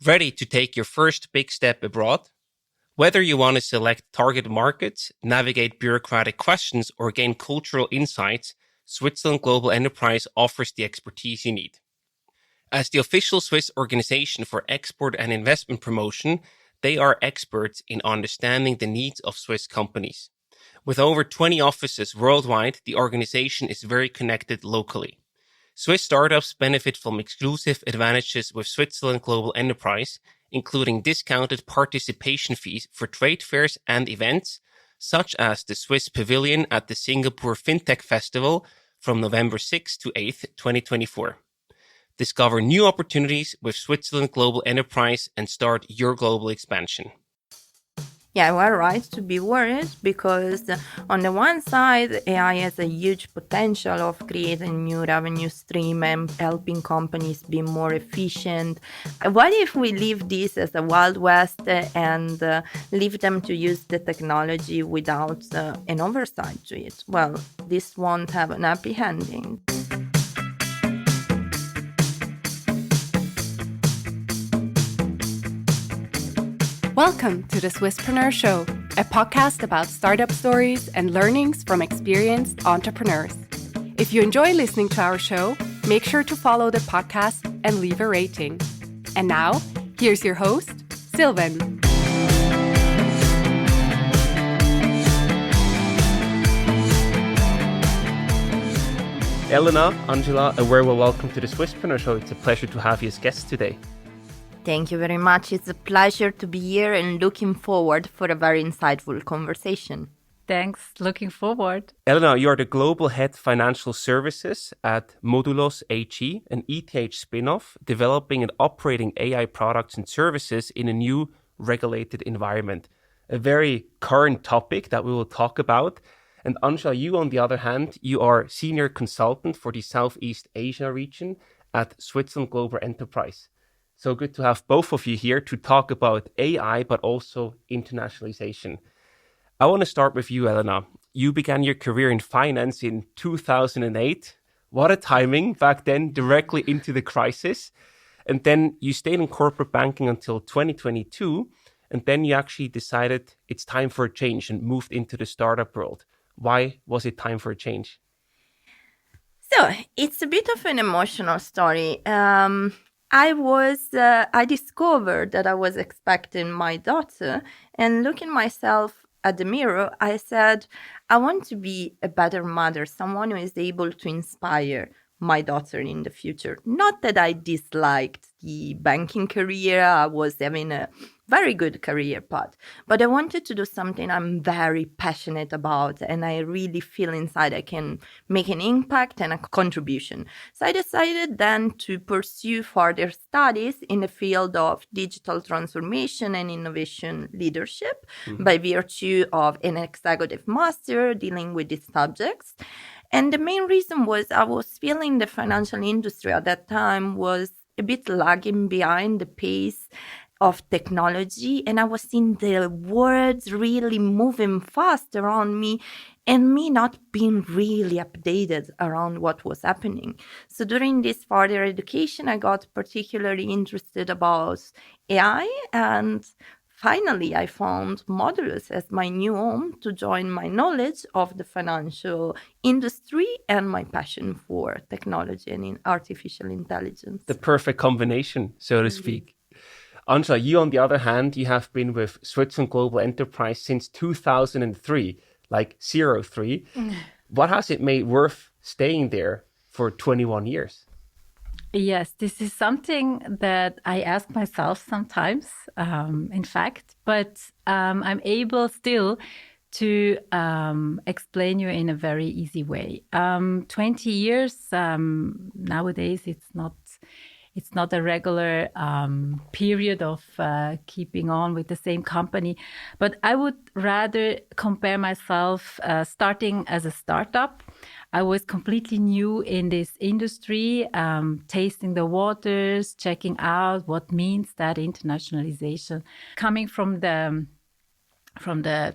Ready to take your first big step abroad? Whether you want to select target markets, navigate bureaucratic questions, or gain cultural insights, Switzerland Global Enterprise offers the expertise you need. As the official Swiss organization for export and investment promotion, they are experts in understanding the needs of Swiss companies. With over 20 offices worldwide, the organization is very connected locally. Swiss startups benefit from exclusive advantages with Switzerland Global Enterprise, including discounted participation fees for trade fairs and events, such as the Swiss Pavilion at the Singapore FinTech Festival from November 6 to 8, 2024. Discover new opportunities with Switzerland Global Enterprise and start your global expansion. Yeah, we're right to be worried because on the one side, AI has a huge potential of creating new revenue stream and helping companies be more efficient. What if we leave this as a Wild West and leave them to use the technology without an oversight to it? Well, this won't have an happy ending. Welcome to the Swisspreneur Show, a podcast about startup stories and learnings from experienced entrepreneurs. If you enjoy listening to our show, make sure to follow the podcast and leave a rating. And now, here's your host, Sylvan. Elena, Angela, a very welcome to the Swisspreneur Show. It's a pleasure to have you as guests today. Thank you very much. It's a pleasure to be here and looking forward for a very insightful conversation. Thanks. Looking forward. Elena, you are the Global Head Financial Services at Modulos AG, an ETH spin-off, developing and operating AI products and services in a new regulated environment. A very current topic that we will talk about. And Anja, you, on the other hand, you are Senior Consultant for the Southeast Asia region at Switzerland Global Enterprise. So good to have both of you here to talk about AI, but also internationalization. I want to start with you, Elena. You began your career in finance in 2008. What a timing back then, directly into the crisis. And then you stayed in corporate banking until 2022. And then you actually decided it's time for a change and moved into the startup world. Why was it time for a change? So it's a bit of an emotional story. I discovered that I was expecting my daughter, and looking myself at the mirror, I said, I want to be a better mother, someone who is able to inspire my daughter in the future. Not that I disliked the banking career, I was having a very good career path, but I wanted to do something I'm very passionate about and I really feel inside I can make an impact and a contribution. So I decided then to pursue further studies in the field of digital transformation and innovation leadership by virtue of an executive master dealing with these subjects. And the main reason was I was feeling the financial industry at that time was a bit lagging behind the pace of technology, and I was seeing the words really moving fast around me and me not being really updated around what was happening. So during this further education, I got particularly interested about AI, and finally I found Modulos as my new home to join my knowledge of the financial industry and my passion for technology and in artificial intelligence. The perfect combination, so to speak. Anja, you, on the other hand, you have been with Switzerland Global Enterprise since 2003, like 03. What has it made worth staying there for 21 years? Yes, this is something that I ask myself sometimes, in fact, but I'm able still to explain you in a very easy way. 20 years, nowadays, it's not a regular period of keeping on with the same company. But I would rather compare myself starting as a startup. I was completely new in this industry, tasting the waters, checking out what means that internationalization. Coming from the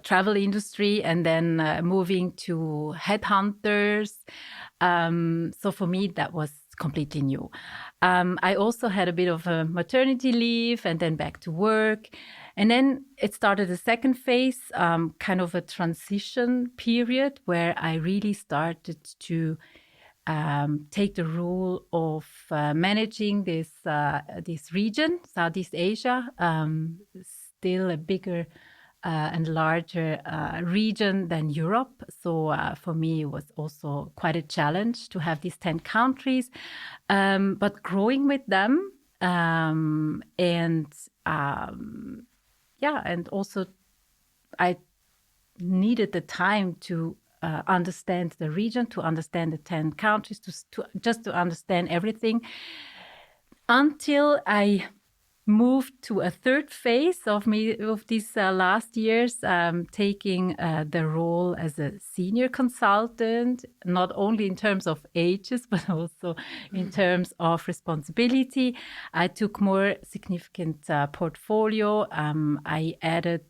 travel industry and then moving to headhunters. So for me, that was completely new. I also had a bit of a maternity leave and then back to work. And then it started a second phase, kind of a transition period where I really started to take the role of managing this region, Southeast Asia, still a bigger and larger region than Europe. So for me, it was also quite a challenge to have these 10 countries, but growing with them. And also I needed the time to understand the region, to understand the 10 countries, to understand everything, until I moved to a third phase of these last years, taking the role as a senior consultant, not only in terms of ages, but also in terms of responsibility. I took more significant portfolio. I added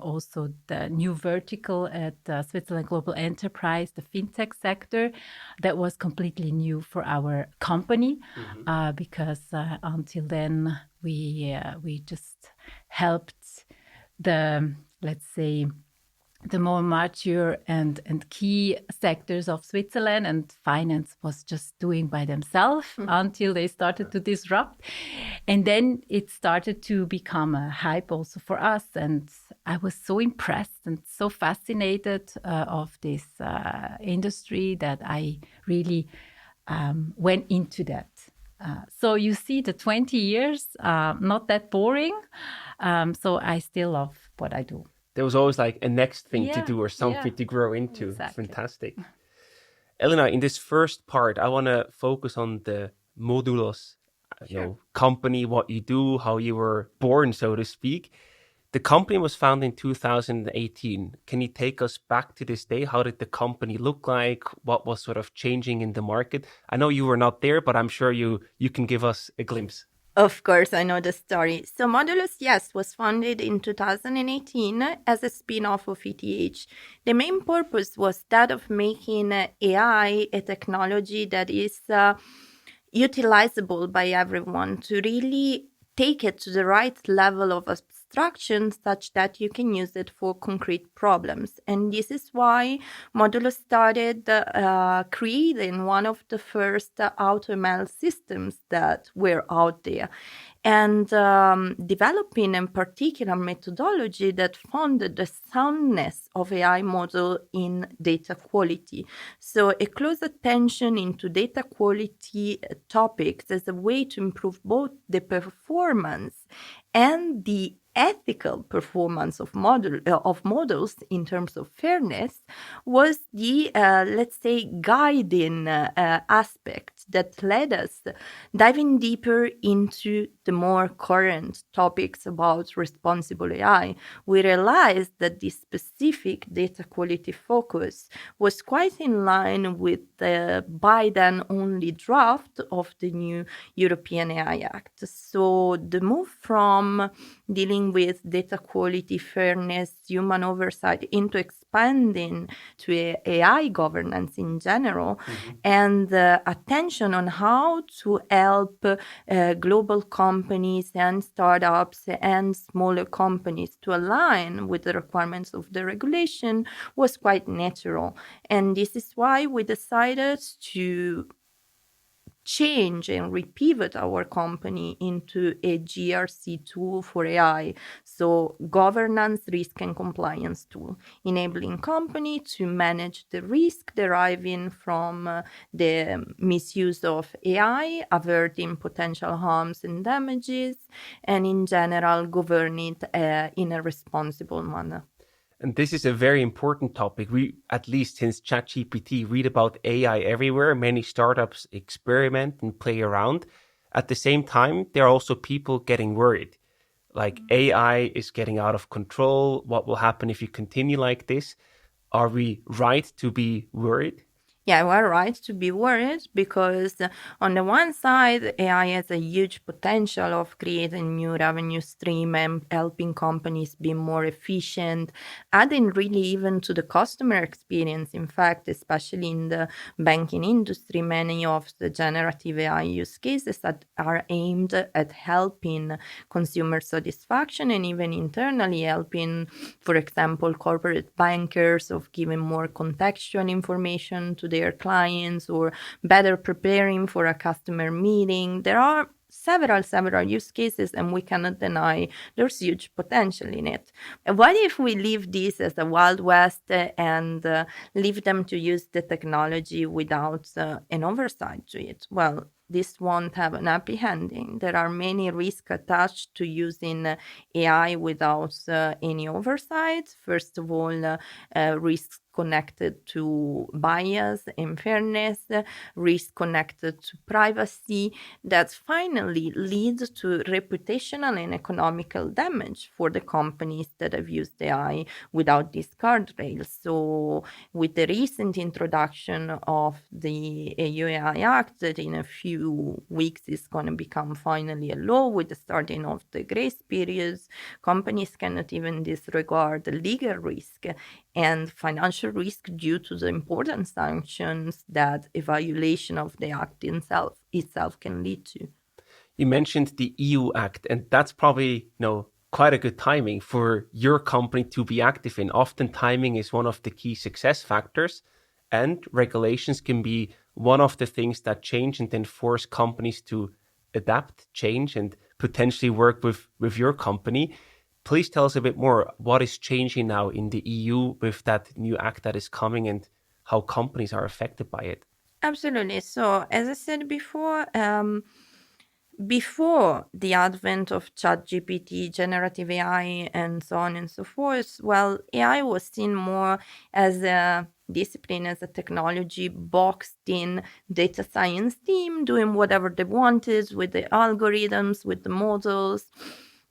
also the new vertical at Switzerland Global Enterprise, the fintech sector, that was completely new for our company, because until then, we just helped the, let's say, the more mature and key sectors of Switzerland, and finance was just doing by themselves until they started to disrupt. And then it started to become a hype also for us. And I was so impressed and so fascinated of this industry that I really went into that. So you see, the 20 years, not that boring. So I still love what I do. There was always like a next thing to do or something to grow into. Exactly. Fantastic. Elena, in this first part, I want to focus on the Modulos company, what you do, how you were born, so to speak. The company was founded in 2018. Can you take us back to this day? How did the company look like? What was sort of changing in the market? I know you were not there, but I'm sure you can give us a glimpse. Of course, I know the story. So Modulos, yes, was founded in 2018 as a spin-off of ETH. The main purpose was that of making AI a technology that is utilizable by everyone, to really take it to the right level of abstraction such that you can use it for concrete problems. And this is why Modulo started creating one of the first AutoML systems that were out there, and developing a particular methodology that founded the soundness of AI model in data quality. So a close attention into data quality topics as a way to improve both the performance and the ethical performance of models in terms of fairness was the, let's say, guiding aspect that led us diving deeper into the more current topics about responsible AI. We realized that this specific data quality focus was quite in line with the by then only draft of the new European AI Act. So the move from dealing with data quality, fairness, human oversight into expanding to AI governance in general, and attention on how to help global companies and startups and smaller companies to align with the requirements of the regulation was quite natural. And this is why we decided to change and repivot our company into a GRC tool for AI, so governance, risk, and compliance tool, enabling company to manage the risk deriving from the misuse of AI, averting potential harms and damages, and in general govern it in a responsible manner. And this is a very important topic. We, at least since ChatGPT, read about AI everywhere. Many startups experiment and play around. At the same time, there are also people getting worried. Like AI is getting out of control. What will happen if you continue like this? Are we right to be worried? Yeah, we're right to be worried because on the one side, AI has a huge potential of creating new revenue stream and helping companies be more efficient, adding really even to the customer experience. In fact, especially in the banking industry, many of the generative AI use cases that are aimed at helping consumer satisfaction and even internally helping, for example, corporate bankers of giving more contextual information to their clients or better preparing for a customer meeting. There are several use cases, and we cannot deny there's huge potential in it. What if we leave this as a Wild West and leave them to use the technology without an oversight to it? Well, this won't have an happy ending. There are many risks attached to using AI without any oversight. First of all, risks connected to bias and fairness, risks connected to privacy that finally lead to reputational and economical damage for the companies that have used AI without these guardrails. So with the recent introduction of the AI Act that in a few weeks is going to become finally a law with the starting of the grace periods, companies cannot even disregard the legal risk and financial risk due to the important sanctions that a violation of the act itself can lead to. You mentioned the EU Act, and that's probably quite a good timing for your company to be active in. Often timing is one of the key success factors, and regulations can be one of the things that change and then force companies to adapt, change, and potentially work with your company. Please tell us a bit more. What is changing now in the EU with that new act that is coming and how companies are affected by it? Absolutely. So, as I said before the advent of ChatGPT, generative AI, and so on and so forth, well, AI was seen more as a discipline, as a technology boxed in data science team doing whatever they wanted with the algorithms, with the models,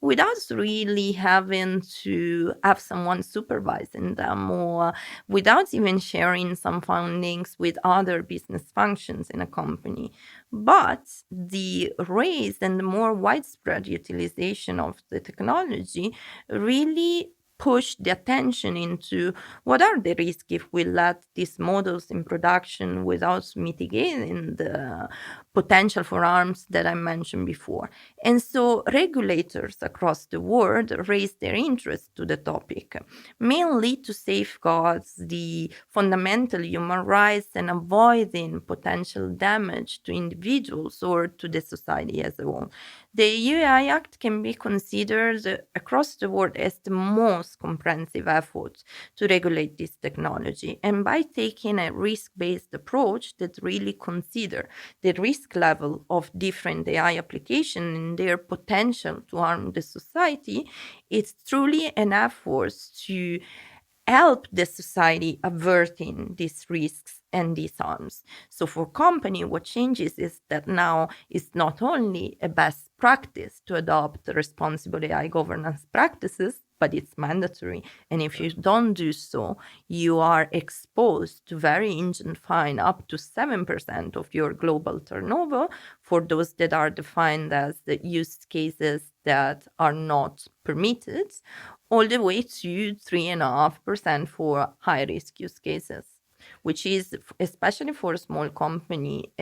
without really having to have someone supervising them or without even sharing some findings with other business functions in a company. But the raise and the more widespread utilization of the technology really push the attention into what are the risks if we let these models in production without mitigating the potential for harms that I mentioned before. And so regulators across the world raised their interest to the topic, mainly to safeguard the fundamental human rights and avoiding potential damage to individuals or to the society as a whole. The AI Act can be considered across the world as the most comprehensive effort to regulate this technology. And by taking a risk-based approach that really consider the risk level of different AI applications and their potential to harm the society, it's truly an effort to help the society averting these risks and these harms. So for company, what changes is that now it's not only a best practice to adopt responsible AI governance practices, but it's mandatory. And if you don't do so, you are exposed to very stringent fine up to 7% of your global turnover for those that are defined as the use cases that are not permitted, all the way to 3.5% for high-risk use cases, which is, especially for a small company,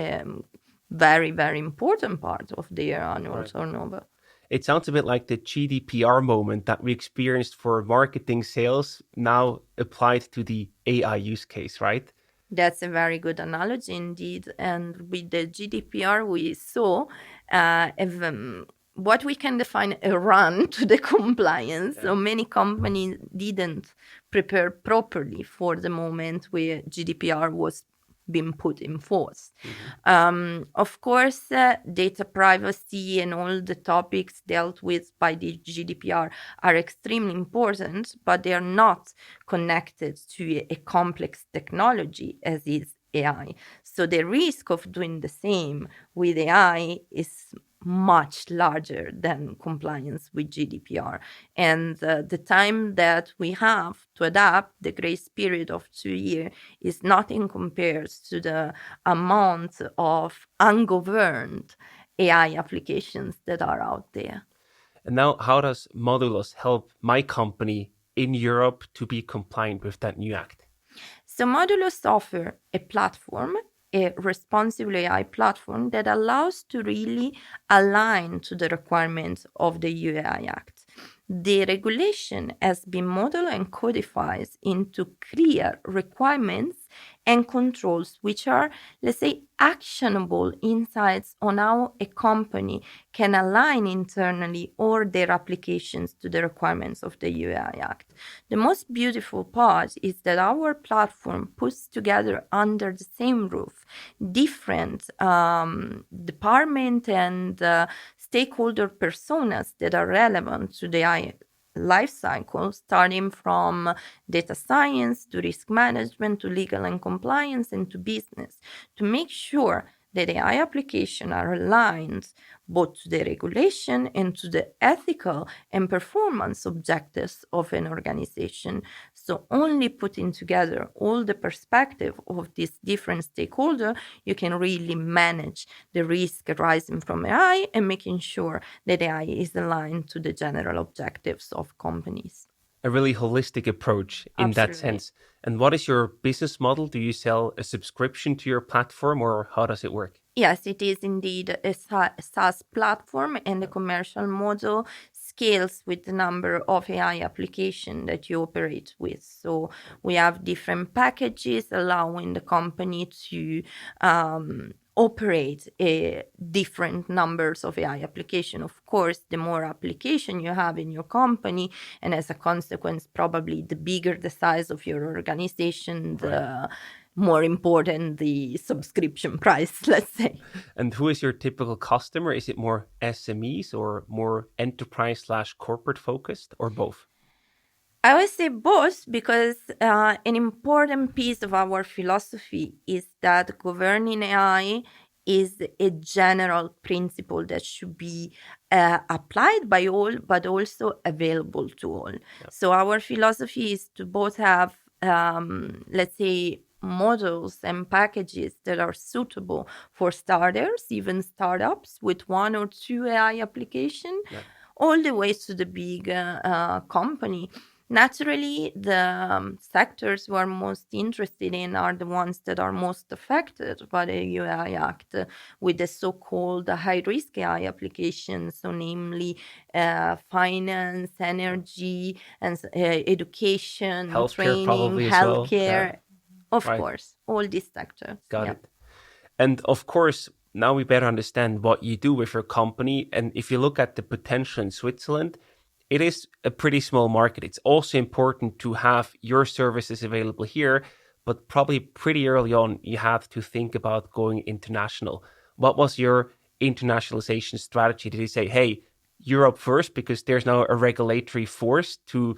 very, very important part of their annual turnover. It sounds a bit like the GDPR moment that we experienced for marketing sales now applied to the AI use case, right? That's a very good analogy indeed. And with the GDPR, we saw what we can define a run to the compliance. Yeah. So many companies didn't prepare properly for the moment where GDPR was being put in force. Mm-hmm. Of course, data privacy and all the topics dealt with by the GDPR are extremely important, but they are not connected to a complex technology as is AI. So the risk of doing the same with AI is much larger than compliance with GDPR. And the time that we have to adapt, the grace period of 2 years, is nothing compared to the amount of ungoverned AI applications that are out there. And now, how does Modulos help my company in Europe to be compliant with that new act? So Modulos offer a platform, a responsible AI platform that allows to really align to the requirements of the UI Act. The regulation has been modeled and codified into clear requirements and controls, which are, let's say, actionable insights on how a company can align internally or their applications to the requirements of the UI Act. The most beautiful part is that our platform puts together under the same roof different department and stakeholder personas that are relevant to the AI life cycle, starting from data science to risk management to legal and compliance and to business, to make sure that AI applications are aligned both to the regulation and to the ethical and performance objectives of an organization. So only putting together all the perspective of these different stakeholders, you can really manage the risk arising from AI and making sure that AI is aligned to the general objectives of companies. A really holistic approach in that sense. And what is your business model? Do you sell a subscription to your platform, or how does it work? Yes, it is indeed a SaaS platform, and the commercial model scales with the number of AI applications that you operate with. So we have different packages allowing the company to operate different numbers of AI application. Of course, the more application you have in your company, and as a consequence, probably the bigger the size of your organization, the more important the subscription price, let's say. And who is your typical customer? Is it more SMEs or more enterprise/corporate focused, or both? I would say both, because an important piece of our philosophy is that governing AI is a general principle that should be applied by all, but also available to all. Yep. So our philosophy is to both have, let's say, models and packages that are suitable for starters, even startups with 1 or 2 AI applications, all the way to the big company. Naturally, the sectors who are most interested in are the ones that are most affected by the UI Act with the so-called high-risk AI applications, so namely finance, energy, and education, healthcare, training, healthcare, of course, all these sectors. Got it. And of course, now we better understand what you do with your company. And if you look at the potential in Switzerland, it is a pretty small market. It's also important to have your services available here, but probably pretty early on, you have to think about going international. What was your internationalization strategy? Did you say, hey, Europe first, because there's now a regulatory force to,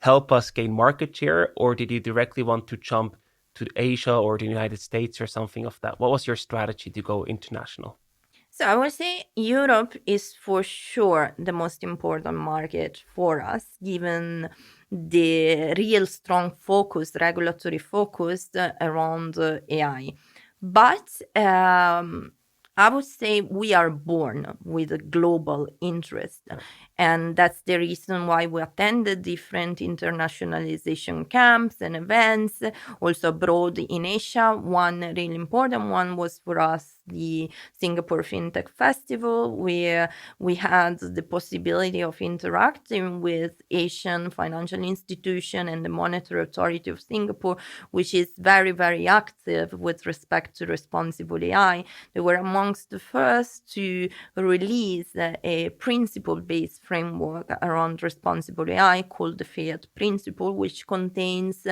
help us gain market share? Or did you directly want to jump to Asia or the United States or something of that? What was your strategy to go international? So I would say Europe is for sure the most important market for us, given the real strong focus, regulatory focus around AI. But I would say we are born with a global interest. And that's the reason why we attended different internationalization camps and events, also abroad in Asia. One really important one was for us the Singapore FinTech Festival, where we had the possibility of interacting with Asian financial institution and the Monetary Authority of Singapore, which is very, very active with respect to responsible AI. They were amongst the first to release a principle-based framework around responsible AI called the FAIAT principle, which contains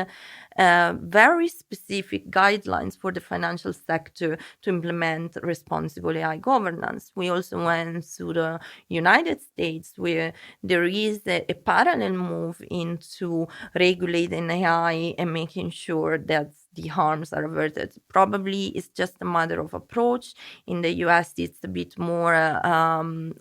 very specific guidelines for the financial sector to implement responsible AI governance. We also went to the United States, where there is a parallel move into regulating AI and making sure that the harms are averted. Probably it's just a matter of approach. In the US, it's a bit more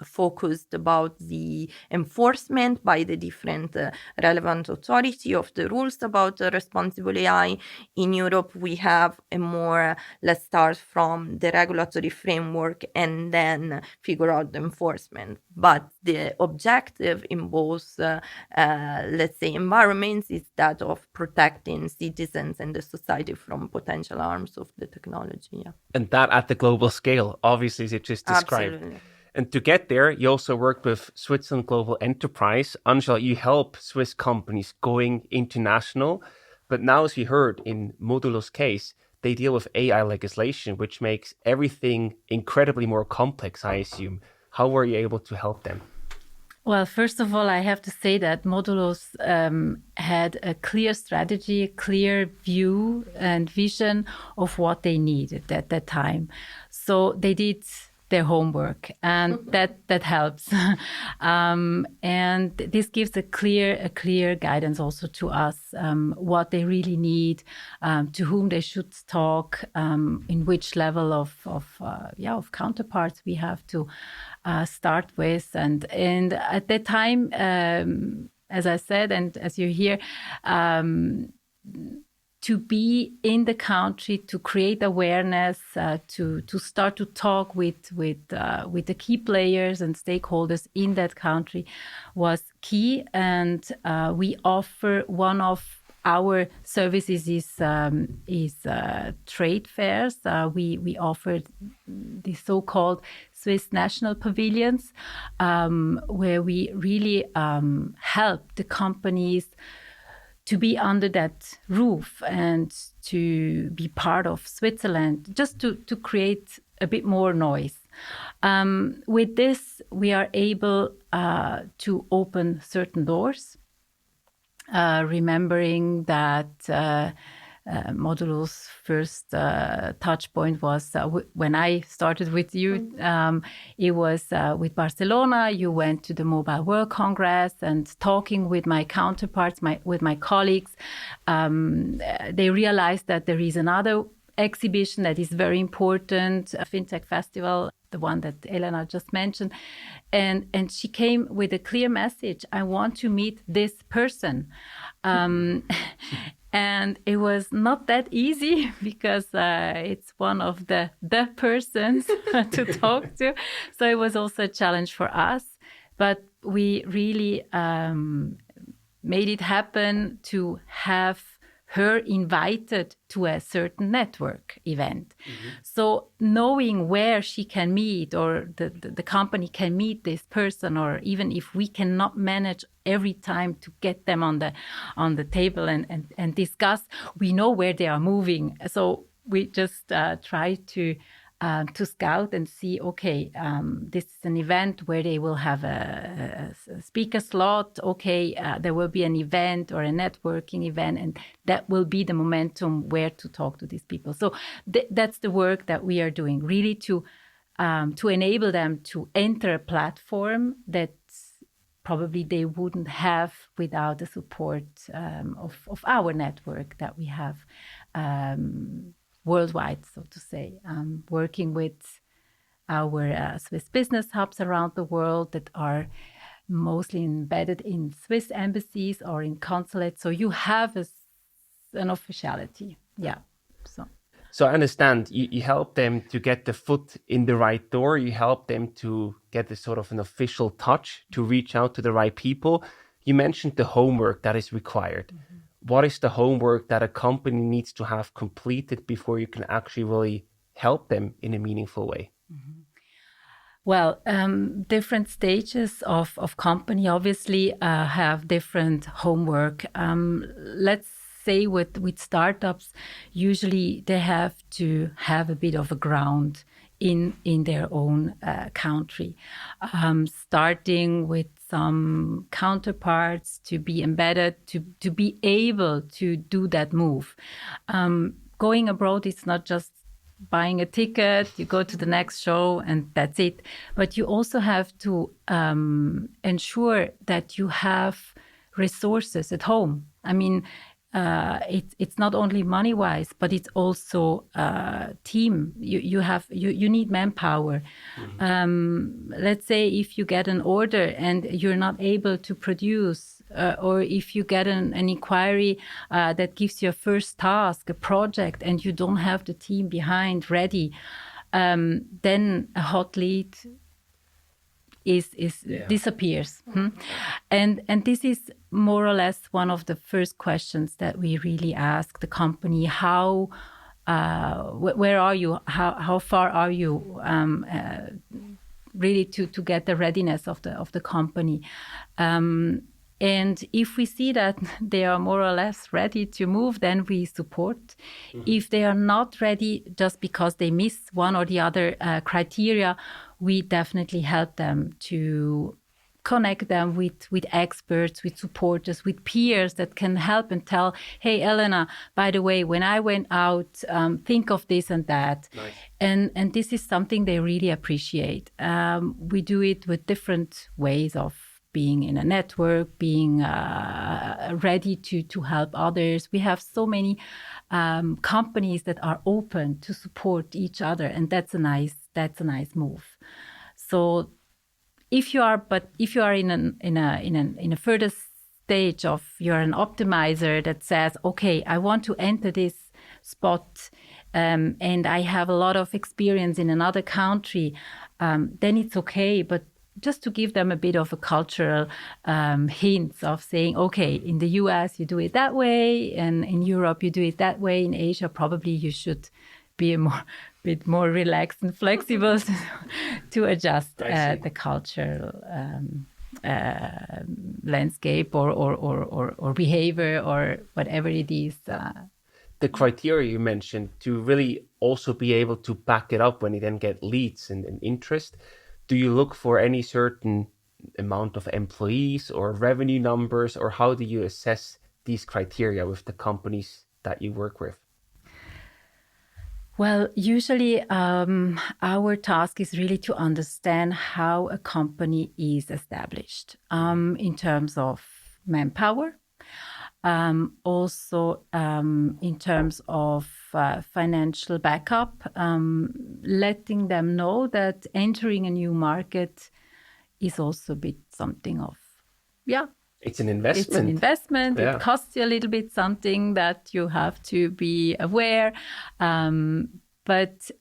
focused about the enforcement by the different relevant authority of the rules about responsible AI. In Europe, we have a more, let's start from the regulatory framework and then figure out the enforcement. But the objective in both, let's say, environments is that of protecting citizens and the society from potential harms of the technology. Yeah. And that at the global scale, obviously, as you just described. Absolutely. And to get there, you also work with Switzerland Global Enterprise. Angela, you help Swiss companies going international. But now, as we heard in Modulos' case, they deal with AI legislation, which makes everything incredibly more complex, I assume. How were you able to help them? Well, first of all, I have to say that Modulos had a clear strategy, a clear view and vision of what they needed at that time. So they did their homework, and that helps. And this gives a clear guidance also to us, what they really need, to whom they should talk, in which level of counterparts we have to start with. And at that time, as I said, and as you hear, to be in the country, to create awareness, to start to talk with the key players and stakeholders in that country was key. And we offer one of our services is trade fairs. We offer the so-called Swiss national pavilions, where we really help the companies to be under that roof and to be part of Switzerland, just to create a bit more noise. With this, we are able to open certain doors, remembering that Modulos' first touch point was when I started with you. It was with Barcelona. You went to the Mobile World Congress, and talking with my counterparts, with my colleagues, they realized that there is another exhibition that is very important, a FinTech festival, the one that Elena just mentioned. And she came with a clear message: I want to meet this person. And it was not that easy because it's one of the persons to talk to. So it was also a challenge for us. But we really made it happen to have her invited to a certain network event. Mm-hmm. So knowing where she can meet, or the company can meet this person, or even if we cannot manage every time to get them on the table and discuss, we know where they are moving. So we just try to scout and see, okay, this is an event where they will have a speaker slot. Okay, there will be an event or a networking event, and that will be the momentum where to talk to these people. So that's the work that we are doing, really to enable them to enter a platform that probably they wouldn't have without the support of our network that we have worldwide, so to say, working with our Swiss business hubs around the world that are mostly embedded in Swiss embassies or in consulates. So you have an officiality. Yeah. So I understand you help them to get the foot in the right door. You help them to get a sort of an official touch, to reach out to the right people. You mentioned the homework that is required. Mm-hmm. What is the homework that a company needs to have completed before you can actually really help them in a meaningful way? Mm-hmm. Well, different stages of company obviously have different homework. Let's say with startups, usually they have to have a bit of a ground in their own country, starting with some counterparts to be embedded, to be able to do that move. Going abroad, it's not just buying a ticket, you go to the next show and that's it. But you also have to ensure that you have resources at home. I mean, it's not only money wise, but it's also team. You need manpower. Let's say if you get an order and you're not able to produce, or if you get an inquiry that gives you a first task, a project, and you don't have the team behind ready, then a hot lead disappears. And this is more or less one of the first questions that we really ask the company. How where are you, how far are you really to get the readiness of the company, and if we see that they are more or less ready to move, then we support. If they are not ready just because they miss one or the other criteria, we definitely help them to connect them with experts, with supporters, with peers that can help and tell, hey, Elena, by the way, when I went out, think of this and that. Nice. And this is something they really appreciate. We do it with different ways of being in a network, being ready to help others. We have so many companies that are open to support each other, and that's a nice move. So if you are in a further stage of, you're an optimizer that says, okay, I want to enter this spot, and I have a lot of experience in another country, then it's okay. But just to give them a bit of a cultural hints of saying, okay, in the US you do it that way, and in Europe you do it that way. In Asia, probably you should be a bit more relaxed and flexible to adjust the cultural landscape or behavior or whatever it is. The criteria you mentioned, to really also be able to back it up when you then get leads and interest. Do you look for any certain amount of employees or revenue numbers, or how do you assess these criteria with the companies that you work with? Well, usually our task is really to understand how a company is established in terms of manpower, also in terms of financial backup, letting them know that entering a new market is also a bit something of, it's an investment. It's an investment. Yeah. It costs you a little bit something that you have to be aware. But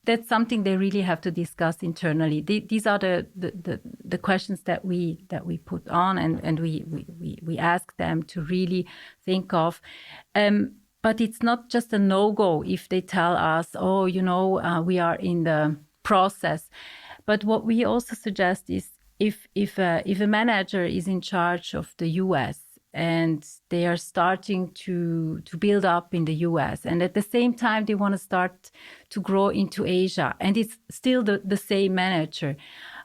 that's something they really have to discuss internally. These are the questions that we put on, and we ask them to really think of. But it's not just a no-go if they tell us, oh, we are in the process. But what we also suggest is, if a manager is in charge of the US and they are starting to build up in the US, and at the same time they want to start to grow into Asia, and it's still the same manager,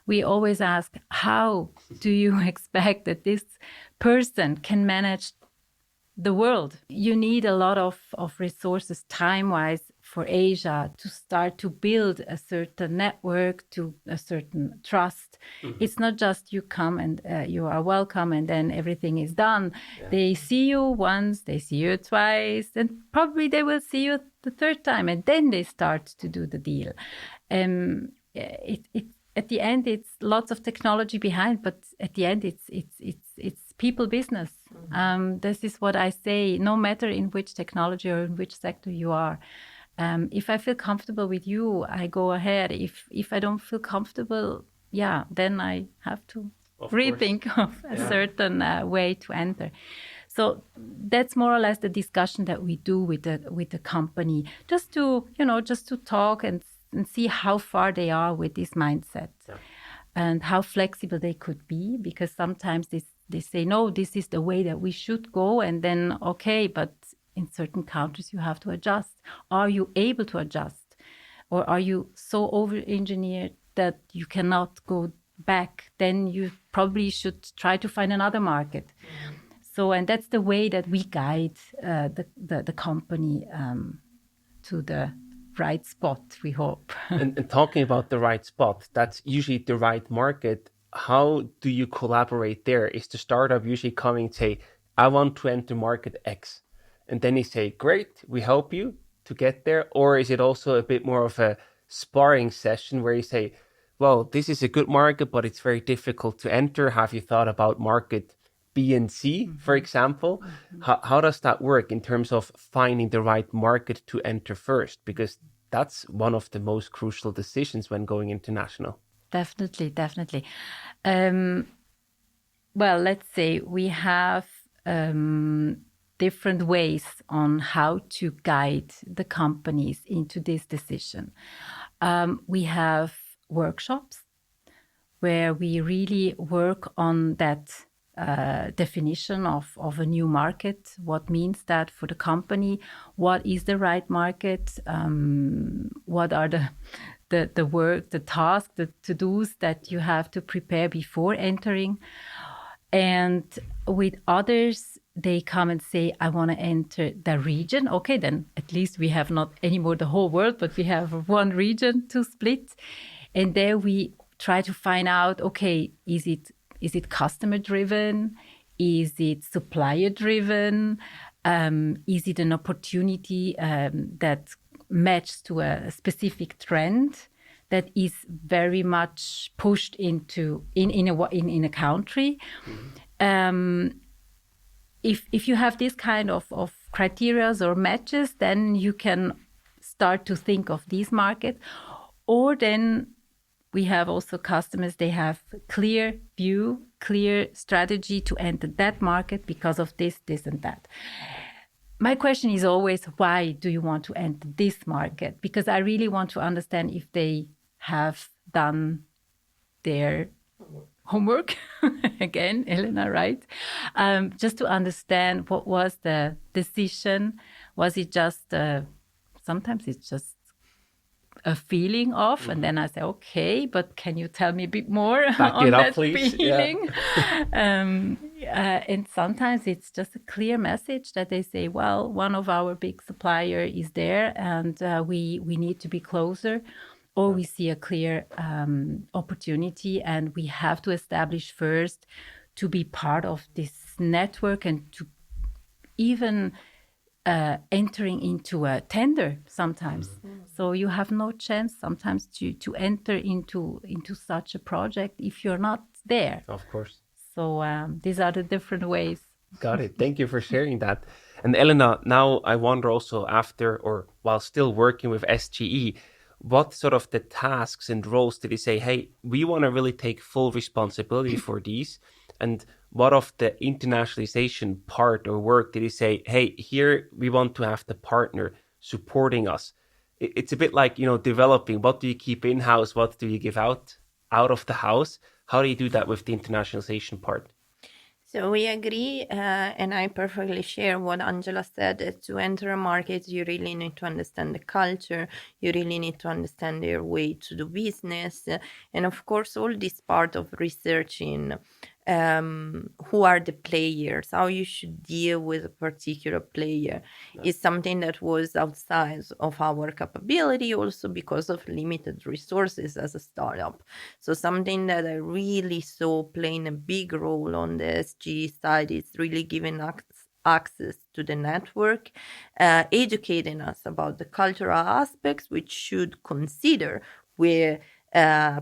we always ask, how do you expect that this person can manage the world? You need a lot of resources time-wise for Asia to start to build a certain network, to a certain trust. It's not just you come and you are welcome and then everything is done. Yeah. They see you once, they see you twice, and probably they will see you the third time, and then they start to do the deal. At the end, it's lots of technology behind, but at the end, it's people business. This is what I say. No matter in which technology or in which sector you are, if I feel comfortable with you, I go ahead. If I don't feel comfortable, then I have to rethink of a certain way to enter. So that's more or less the discussion that we do with the company, just to talk and see how far they are with this mindset, and how flexible they could be, because sometimes they say, no, this is the way that we should go, and then, okay, but in certain countries you have to adjust. Are you able to adjust? Or are you so over-engineered that you cannot go back? Then you probably should try to find another market. So, and that's the way that we guide the company to the right spot, we hope. and talking about the right spot, that's usually the right market. How do you collaborate there? Is the startup usually coming, say, I want to enter market X. And then you say, great, we help you to get there. Or is it also a bit more of a sparring session where you say, well, this is a good market, but it's very difficult to enter. Have you thought about market B and C, for example? How does that work in terms of finding the right market to enter first? Because that's one of the most crucial decisions when going international. Definitely, definitely. Well, let's say we have different ways on how to guide the companies into this decision. We have workshops where we really work on that definition of a new market. What means that for the company? What is the right market? What are the work, the task, the to-dos that you have to prepare before entering? And with others, they come and say, I want to enter the region. Okay, then at least we have not anymore the whole world, but we have one region to split. And there we try to find out, okay, is it customer driven? Is it supplier driven? Is it an opportunity that matches to a specific trend that is very much pushed into in a country? If you have this kind of criteria or matches, then you can start to think of these markets. Or then we have also customers, they have clear view, clear strategy to enter that market because of this, and that. My question is always, why do you want to enter this market? Because I really want to understand if they have done their homework. Again, Elena, right? Just to understand what was the decision. Was it just, sometimes it's just a feeling of, and then I say, okay, but can you tell me a bit more on that feeling? Yeah. And sometimes it's just a clear message that they say, well, one of our big supplier is there and we need to be closer, or we see a clear opportunity and we have to establish first to be part of this network and to even entering into a tender sometimes. So you have no chance sometimes to enter into such a project if you're not there. Of course. So these are the different ways. Got it. Thank you for sharing that. And Elena, now I wonder also after or while still working with SGE, what sort of the tasks and roles did he say, hey, we want to really take full responsibility for these? And what of the internationalization part or work did he say, hey, here we want to have the partner supporting us? It's a bit like, developing. What do you keep in-house? What do you give out of the house? How do you do that with the internationalization part? So we agree, and I perfectly share what Angela said, that to enter a market, you really need to understand the culture, you really need to understand their way to do business, and of course, all this part of researching who are the players, how you should deal with a particular player is something that was outside of our capability, also because of limited resources as a startup. So something that I really saw playing a big role on the SG side is really giving access to the network, educating us about the cultural aspects, which should consider where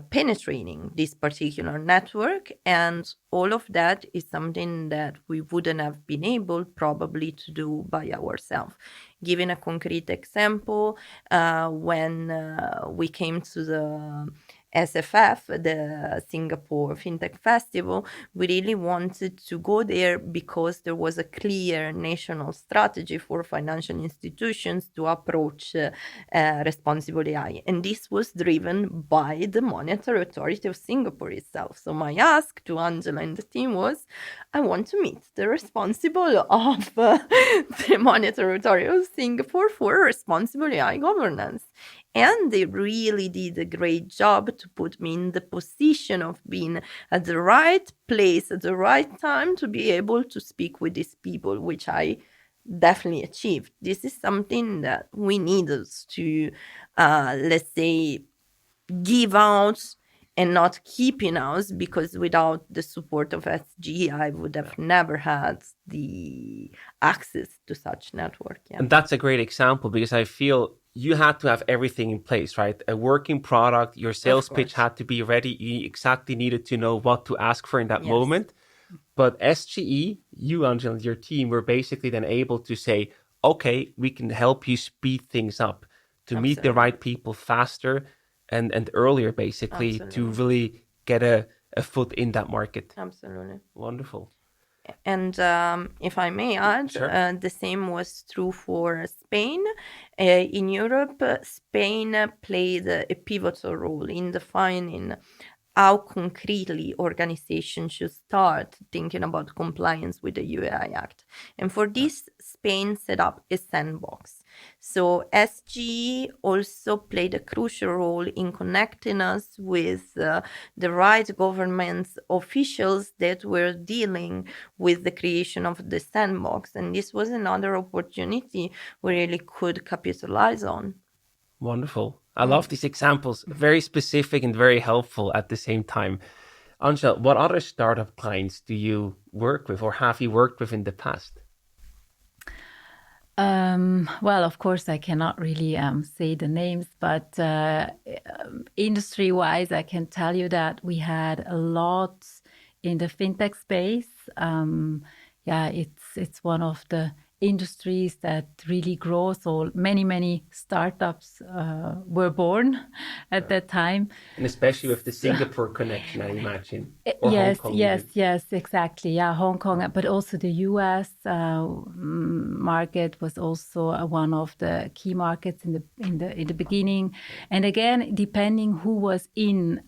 penetrating this particular network, and all of that is something that we wouldn't have been able probably to do by ourselves. Giving a concrete example, when we came to the SFF, the Singapore FinTech Festival, we really wanted to go there because there was a clear national strategy for financial institutions to approach responsible AI. And this was driven by the Monetary Authority of Singapore itself. So my ask to Angela and the team was, I want to meet the responsible of the Monetary Authority of Singapore for responsible AI governance. And they really did a great job to put me in the position of being at the right place at the right time to be able to speak with these people, which I definitely achieved. This is something that we need us to, let's say, give out and not keeping us, because without the support of SG, I would have never had the access to such network. Yeah. And that's a great example, because I feel you had to have everything in place, right? A working product, your sales pitch had to be ready. You exactly needed to know what to ask for in that moment. But SGE, you, Angela, and your team were basically then able to say, okay, we can help you speed things up to meet the right people faster and earlier, basically, to really get a foot in that market. Absolutely. Wonderful. And if I may add, Sure. the same was true for Spain. In Europe, Spain played a pivotal role in defining how concretely organizations should start thinking about compliance with the UI Act. And for this, Spain set up a sandbox. So SG also played a crucial role in connecting us with the right government officials that were dealing with the creation of the sandbox. And this was another opportunity we really could capitalize on. Wonderful. I love these examples, very specific and very helpful at the same time. Angela, what other startup clients do you work with, or have you worked with in the past? Well, of course, I cannot really say the names, but industry-wise, I can tell you that we had a lot in the fintech space. It's one of the industries that really grow. So many startups were born at that time. And especially with the Singapore connection, I imagine. Or Yes, Hong Kong, yes, exactly. Yeah, Hong Kong, but also the US market was also one of the key markets in the beginning. And again, depending who was in,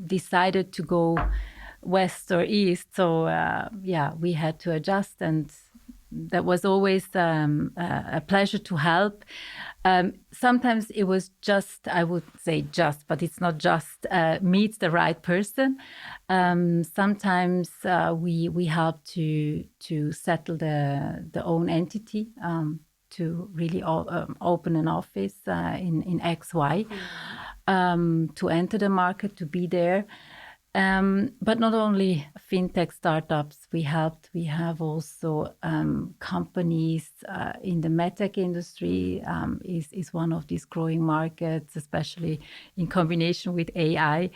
decided to go west or east. So we had to adjust, and that was always a pleasure to help. Sometimes it was just, I would say just, but it's not just, meet the right person. Sometimes we help to settle the own entity, to really open an office in XY, to enter the market, to be there. But not only fintech startups we helped, we have also companies in the medtech industry, is one of these growing markets, especially in combination with AI.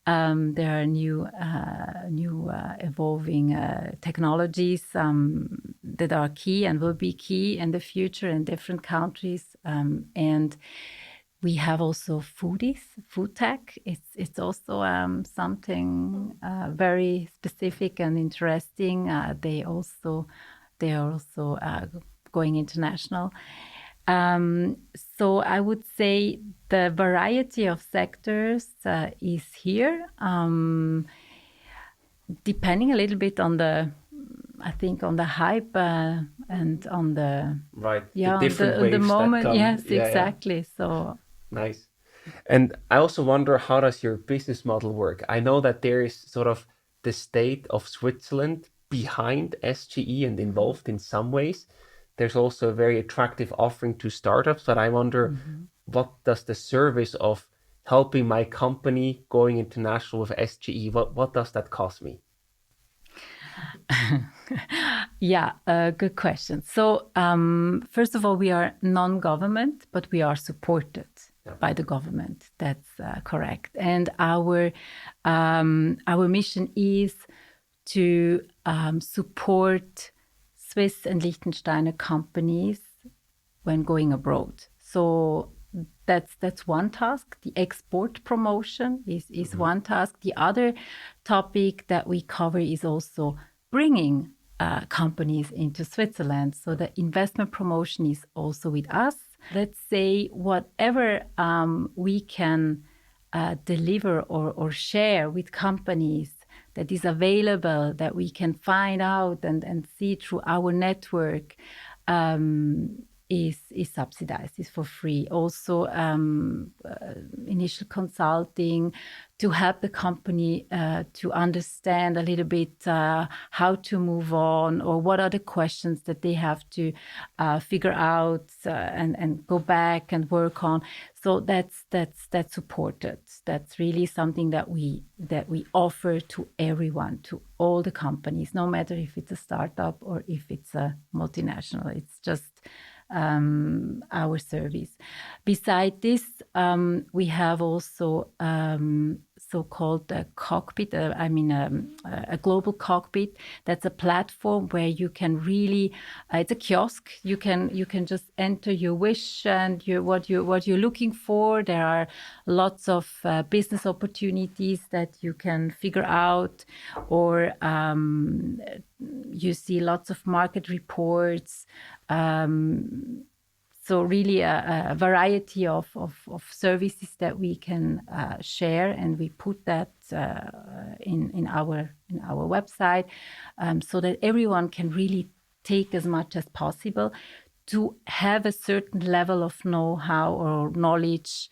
There are new evolving technologies that are key and will be key in the future in different countries. And we have also foodies, food tech. It's also something very specific and interesting. They are also going international. So I would say the variety of sectors is here, depending a little bit on the hype and on the the different waves the moment. that come. Yes, exactly. So. Nice. And I also wonder, how does your business model work? I know that there is sort of the state of Switzerland behind SGE and involved in some ways. There's also a very attractive offering to startups, but I wonder, what does the service of helping my company going international with SGE, what does that cost me? Yeah, good question. So first of all, we are non-government, but we are supported by the government. That's correct. And our mission is to support Swiss and Liechtensteiner companies when going abroad. So that's one task. The export promotion is one task. The other topic that we cover is also bringing companies into Switzerland. So the investment promotion is also with us. Let's say whatever we can deliver or share with companies that is available, that we can find out and see through our network, is subsidized, is for free. Also initial consulting to help the company to understand a little bit how to move on, or what are the questions that they have to figure out and go back and work on. So that's supported. That's really something that we offer to everyone, to all the companies, no matter if it's a startup or if it's a multinational. It's just our service. Beside this, we have also so-called a cockpit. A global cockpit. That's a platform where you can really. It's a kiosk. You can just enter your wish and what you're looking for. There are lots of business opportunities that you can figure out, or you see lots of market reports. So really a variety of services that we can share, and we put that in our website, so that everyone can really take as much as possible to have a certain level of know-how or knowledge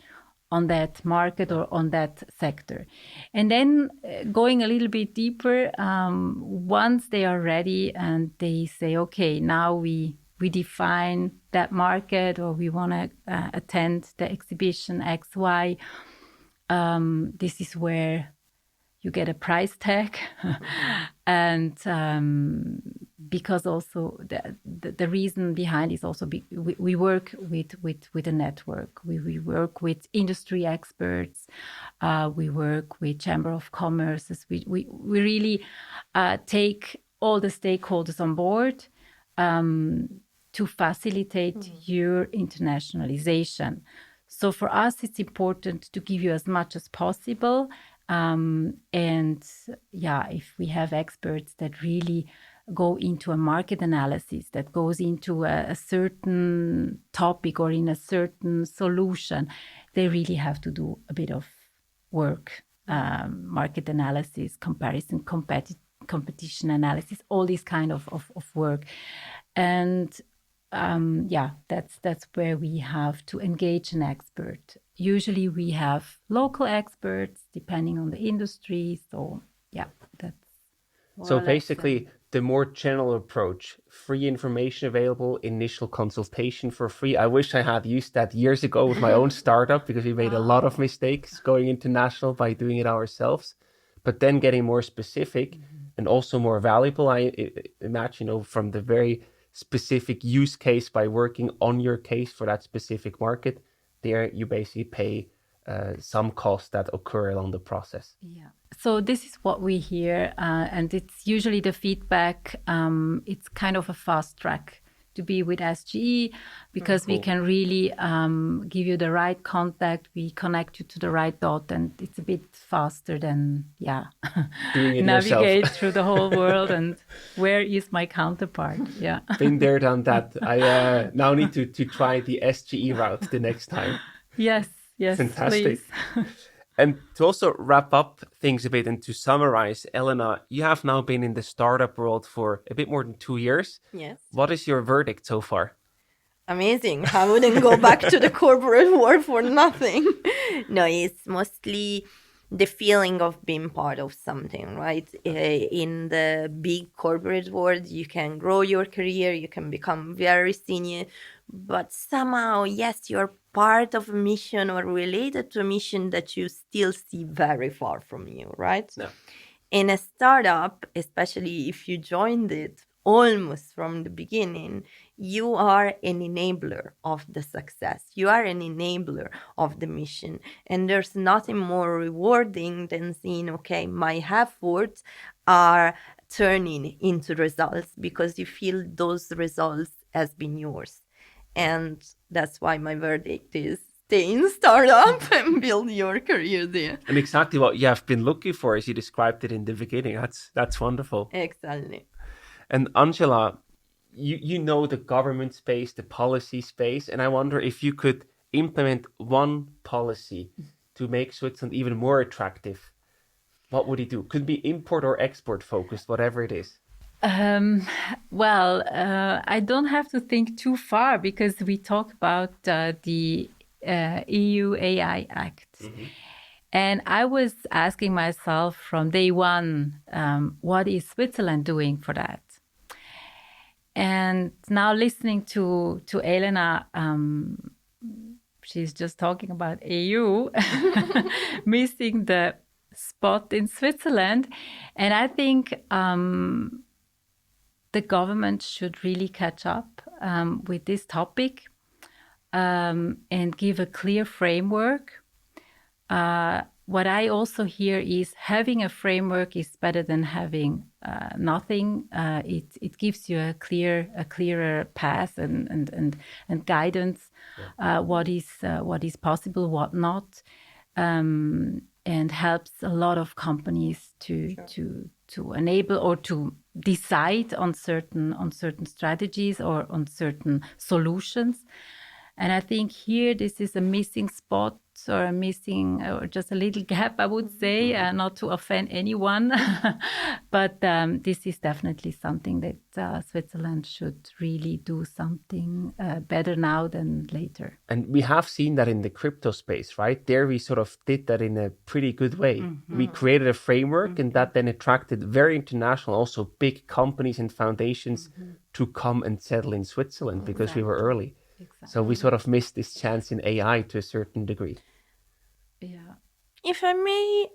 on that market or on that sector. And then going a little bit deeper, once they are ready and they say, okay, now we define that market, or we want to attend the exhibition XY, this is where you get a price tag. And because also the reason behind is also we work with a network. We work with industry experts. We work with Chamber of Commerce. We really take all the stakeholders on board to facilitate your internationalization. So for us, it's important to give you as much as possible. And yeah, if we have experts that really go into a market analysis, that goes into a certain topic or in a certain solution, they really have to do a bit of work, market analysis, comparison, competition analysis, all this kind of work. And that's where we have to engage an expert. Usually we have local experts depending on the industry. So that's so basically the more general approach, free information available, initial consultation for free. I wish I had used that years ago with my own startup, because we made a lot of mistakes going international by doing it ourselves. But then getting more specific and also more valuable, I imagine, from the very specific use case, by working on your case for that specific market, there you basically pay some costs that occur along the process. Yeah. So this is what we hear, and it's usually the feedback. It's kind of a fast track to be with SGE, because we can really give you the right contact. We connect you to the right dot, and it's a bit faster than doing it navigate yourself through the whole world. And where is my counterpart? Yeah, been there, done that. I now need to try the SGE route the next time. Yes, fantastic. Please. And to also wrap up things a bit and to summarize, Elena, you have now been in the startup world for a bit more than 2 years. Yes. What is your verdict so far? Amazing. I wouldn't go back to the corporate world for nothing. No, it's mostly the feeling of being part of something, right? In the big corporate world, you can grow your career, you can become very senior, but somehow, yes, you're part of a mission or related to a mission that you still see very far from you, right? No. In a startup, especially if you joined it almost from the beginning, you are an enabler of the success. You are an enabler of the mission. And there's nothing more rewarding than seeing, okay, my efforts are turning into results, because you feel those results has been yours. And that's why my verdict is stay in startup and build your career there. And exactly what you have been looking for, as you described it in the beginning. That's wonderful. Exactly. And Angela, you know the government space, the policy space, and I wonder if you could implement one policy to make Switzerland even more attractive. What would you do? Could be import or export focused, whatever it is. I don't have to think too far, because we talk about the EU AI Act. And I was asking myself from day one, what is Switzerland doing for that? And now listening to Elena, she's just talking about EU, missing the spot in Switzerland. And I think the government should really catch up with this topic and give a clear framework. What I also hear is having a framework is better than having nothing. It gives you a clearer path and guidance. What is possible, what not, and helps a lot of companies to enable or to decide on certain strategies or on certain solutions. And I think here this is a missing spot or just a little gap, I would say, not to offend anyone. But this is definitely something that Switzerland should really do something better now than later. And we have seen that in the crypto space, right? There we sort of did that in a pretty good way. We created a framework and that then attracted very international, also big companies and foundations to come and settle in Switzerland because we were early. Exactly. So we sort of missed this chance in AI to a certain degree. Yeah. If I may,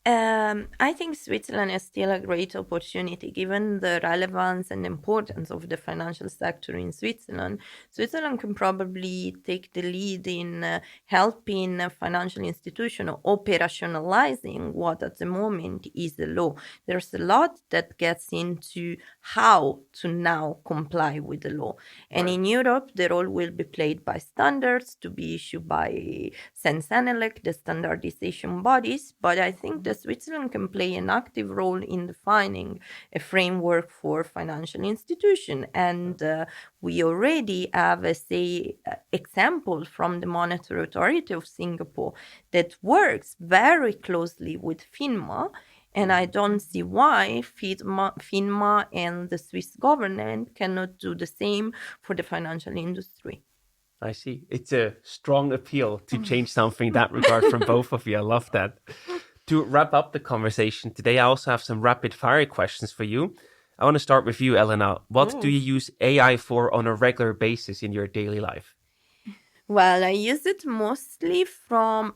I think Switzerland is still a great opportunity given the relevance and importance of the financial sector in Switzerland. Switzerland can probably take the lead in helping financial institutions operationalizing what at the moment is the law. There's a lot that gets into how to now comply with the law. And in Europe, the role will be played by standards to be issued by Sensenelec, the standardization bodies. But I think that Switzerland can play an active role in defining a framework for financial institutions. And we already have example from the Monetary Authority of Singapore that works very closely with FINMA. And I don't see why FINMA and the Swiss government cannot do the same for the financial industry. I see. It's a strong appeal to change something in that regard from both of you. I love that. To wrap up the conversation today, I also have some rapid fire questions for you. I want to start with you, Elena. What do you use AI for on a regular basis in your daily life? Well, I use it mostly for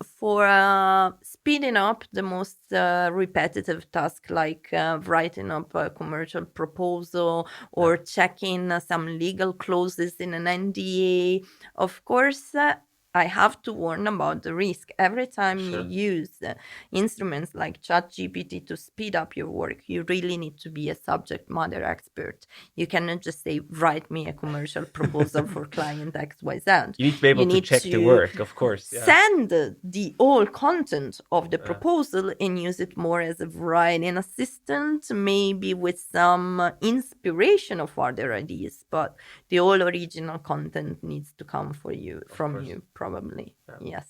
speeding up the most repetitive task, like writing up a commercial proposal or checking some legal clauses in an NDA. Of course, I have to warn about the risk. Every time you use instruments like ChatGPT to speed up your work, you really need to be a subject matter expert. You cannot just say, write me a commercial proposal for client XYZ. You need to be able to check the work, of course. Yeah. Send the whole content of the proposal and use it more as a writing assistant, maybe with some inspiration of other ideas. But the whole original content needs to come from you, probably. Yeah. Yes.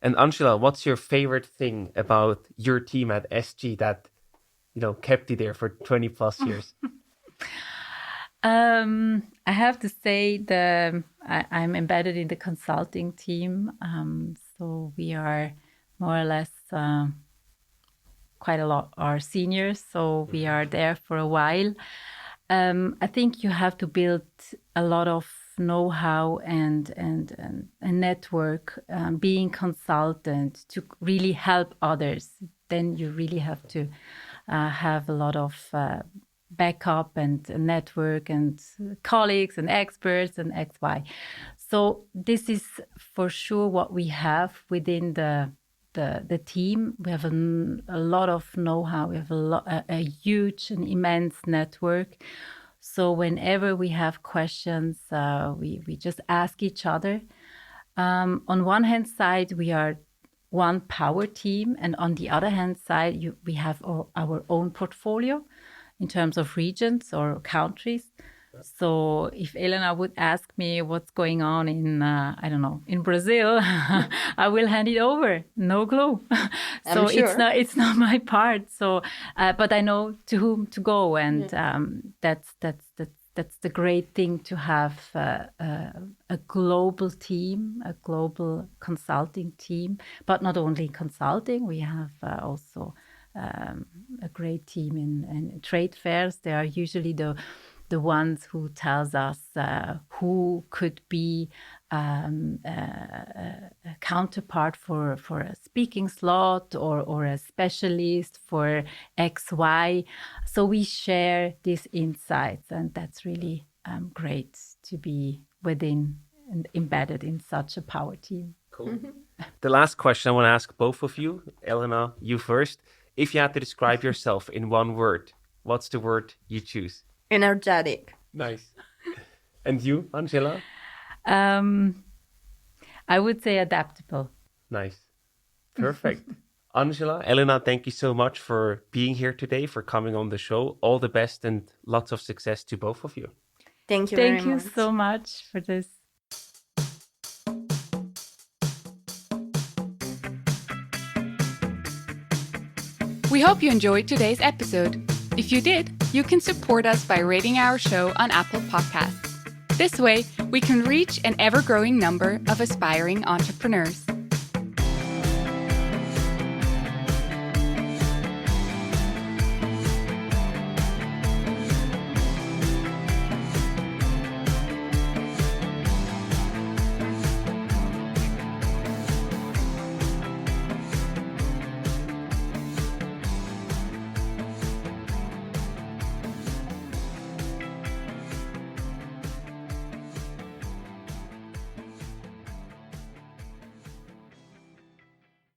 And Angela, what's your favorite thing about your team at SG that, kept you there for 20 plus years? I have to say I'm embedded in the consulting team. So we are more or less quite a lot are seniors. So we are there for a while. I think you have to build a lot of know-how and a network, being consultant to really help others. Then you really have to have a lot of backup and a network and colleagues and experts and XY. So this is for sure what we have within the team. We have a lot of know-how. We have a huge and immense network. So whenever we have questions, we just ask each other. On one hand side, we are one power team, and on the other hand side, we have our own portfolio in terms of regions or countries. So if Elena would ask me what's going on in, in Brazil, I will hand it over. No clue. So sure. It's not my part. So, but I know to whom to go, and that's that's the great thing to have a global team, a global consulting team, but not only consulting. We have also a great team in trade fairs. They are usually the ones who tells us who could be a counterpart for a speaking slot or a specialist for XY. So we share these insights, and that's really great to be within and embedded in such a power team. Cool. The last question I want to ask both of you, Elena, you first. If you had to describe yourself in one word, what's the word you choose? Energetic. Nice. And you, Angela? I would say adaptable. Nice. Perfect. Angela, Elena, thank you so much for being here today, for coming on the show. All the best and lots of success to both of you. Thank you very much. Thank you so much for this. We hope you enjoyed today's episode. If you did, you can support us by rating our show on Apple Podcasts. This way, we can reach an ever-growing number of aspiring entrepreneurs.